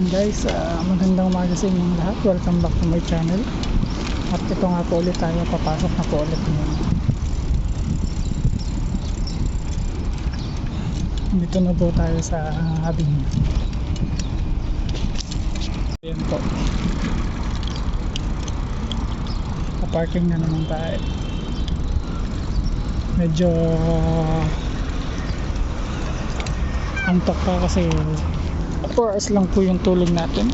Ayan guys, magandang umaga sa inyong lahat. Welcome back to my channel. At ito nga po ulit tayo, papasok na po ulit ngayon. Dito na po tayo sa Habing. Ayan po, parking na naman tayo. Medyo antok pa kasi 4 hours lang po yung tulog natin.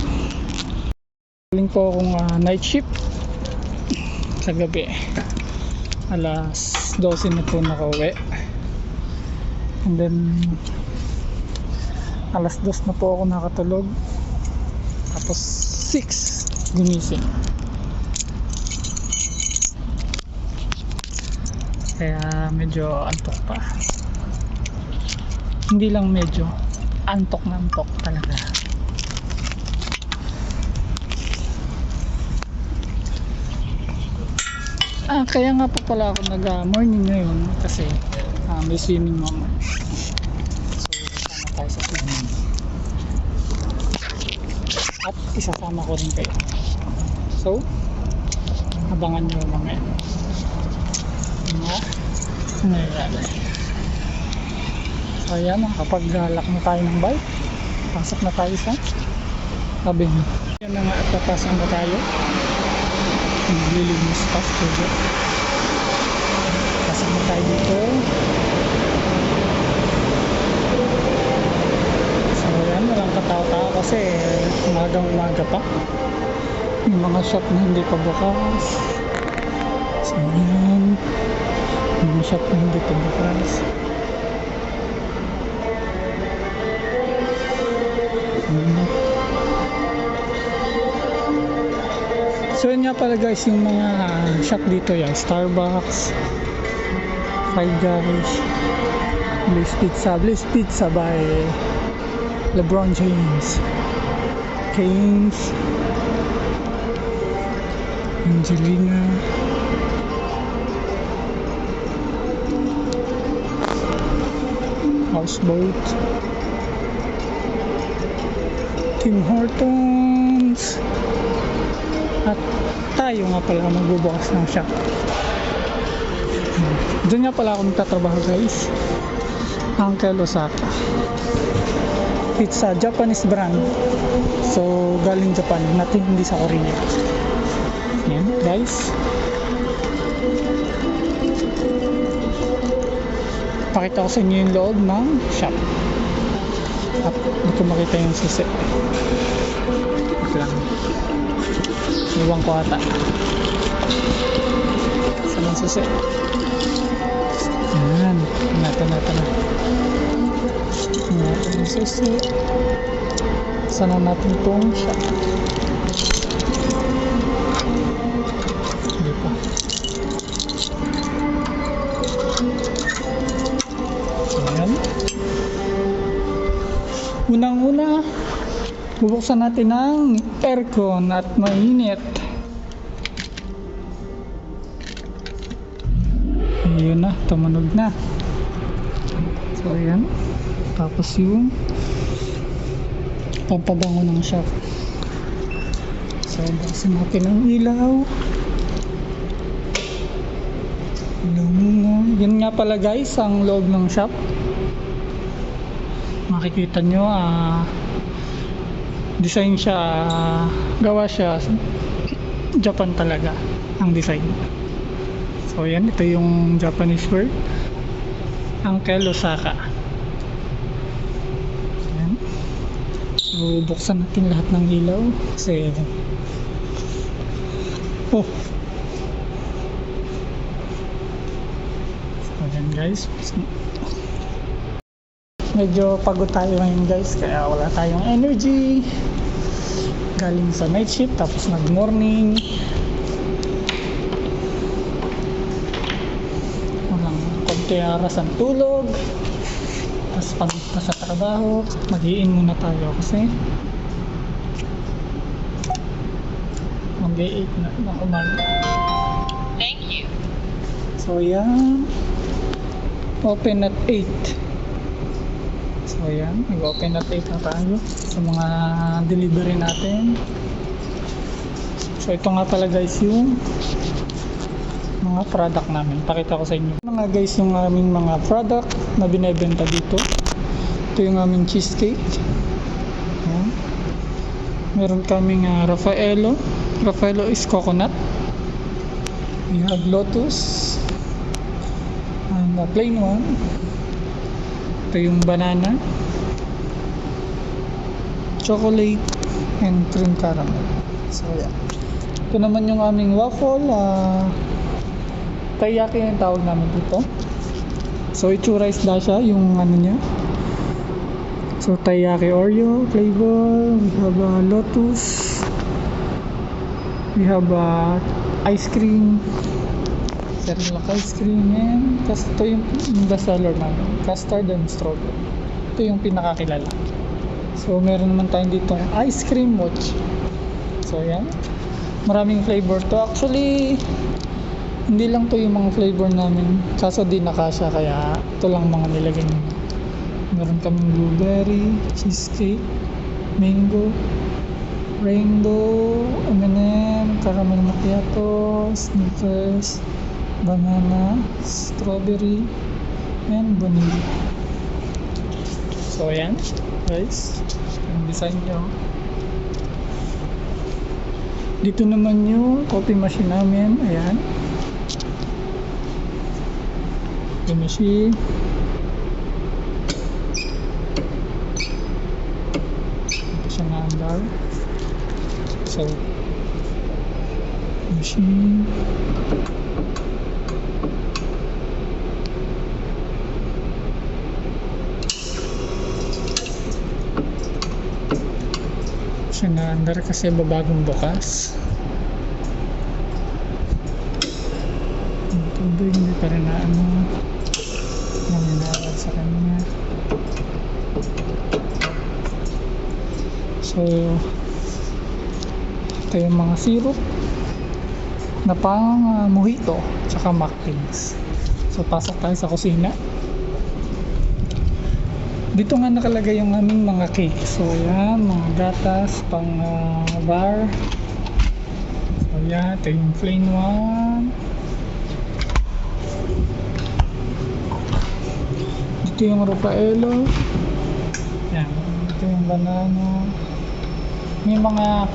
Galing po akong night shift sa gabi. Alas 12 na po nakauwi. And then alas 2 na po ako nakatulog. Tapos 6 gumising. Kaya medyo antok pa. Hindi lang medyo, antok na antok talaga. Kaya nga po pala ako nag-morning ngayon kasi may swimming naman. So kasama tayo sa swimming. At isasama ko rin kayo. So abangan nyo mamaya. Nangyayari. So ayan, nakapag-lock na tayo ng bike. Pasok na tayo sa Habing. Yan na nga at papasok na tayo. Naglilinis pa. Pasok na tayo dito. So ayan, walang katao-tao kasi umagang-umaga pa. Yung mga shop na hindi pa bukas. So ayan, yung mga shop na hindi pa bukas. So yun nga pala guys, yung mga shop dito yan, Starbucks, Five Guys, Bliss Pizza by LeBron James, Cane's, Angelina, Houseboat, Tim Hortons, at tayo nga pala magbubukas ng shop. Doon nga pala ako nagtatrabaho guys, Uncle Osaka Pizza, Japanese brand. So galing Japan, natin hindi sa Korea. Yan guys, pakita ko sa inyo yung loob ng shop. At hindi ko makita yung susi. Ito lang, iwan ko ata. Saan ang susi? Ayan, natin na yung susi. Sana natin itong shop. Hindi pa. Ayan. Unang-una, bubuksan natin ang aircon at mainit. Ayun na, tumunog na. So ayan, tapos yung pampabango ng shop. So buksan natin ang ilaw. Ilaw muna. Yun nga pala guys ang loob ng shop. Makikita nyo, design siya, gawa siya Japan talaga ang design. So yan, ito yung Japanese word, Uncle Osaka. Yan. So buksan natin lahat ng ilaw kasi so yan guys, medyo pagod tayo ngayon guys, kaya wala tayong energy. Galing sa night shift tapos nag morning, walang konti oras ang tulog. Tapos pagod pa sa trabaho, mag-i-in muna tayo kasi mag-i-8 na ng umaga. Thank you. So yan, open at 8. So ayan, mag-open na tayo sa mga delivery natin. So ito nga pala guys yung mga product namin. Pakita ko sa inyo. Mga guys yung aming mga product na binebenta dito. Ito yung aming cheesecake. Ayan. Meron kaming Raffaello. Raffaello is coconut. We have Lotus. And plain one. Ito yung banana. Chocolate and cream caramel. So yeah. Ito naman yung aming waffle. Taiyaki yung tawag namin dito. So itsura is siya yung ano niya. So taiyaki Oreo flavor. We have Lotus. We have ice cream. Cerelac ice cream. And ito yung bestseller namin, custard and strawberry. Ito yung pinakakilala. So meron naman tayong dito ice cream mochi. So yan, maraming flavor to. Actually hindi lang to yung mga flavor namin, kaso di nakasya, kaya ito lang mga nilagay namin. Meron kaming blueberry, cheesecake, mango, rainbow, M&M, caramel macchiato, Snickers, banana, strawberry, and vanilla. So ayan guys, yung design nyo. Dito naman yung coffee machine namin. Ayan, coffee machine. Ito siya na andar. So machine. Siya na andar kasi babagong bukas. Yung tubig hindi pa rin na naminawag sa kanya. So ito yung mga syrup na pang mojito tsaka mocktails. So pasok tayo sa kusina. Dito nga nakalagay yung aming mga cake. So ayan, mga gatas pang bar. So ayan, ito yung plain one. Dito yung Raffaello. Ayan, ito yung banana. May mga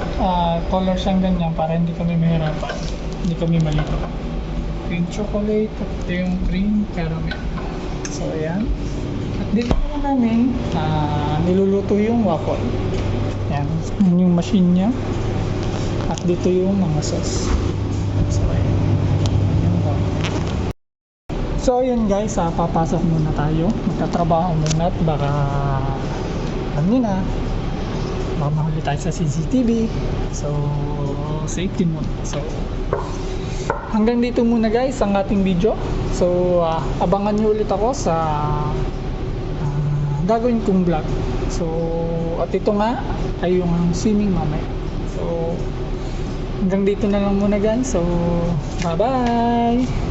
colors ang ganyan para hindi kami mahirapan, hindi kami malito. Ito yung chocolate, ito yung cream caramel. So ayan. At dito naman namin niluluto yung waffle. Yan, yun yung machine nya. At dito yung mga sauce. So ayan. So ayun guys, papasok muna tayo. Magtatrabaho muna at baka ano na, baka mahuli tayo sa CCTV. So safety muna. So hanggang dito muna guys ang ating video. So abangan nyo ulit ako sa gagawin kong vlog. So at ito nga ay yung swimming mamaya. So hanggang dito na lang muna guys. So bye bye.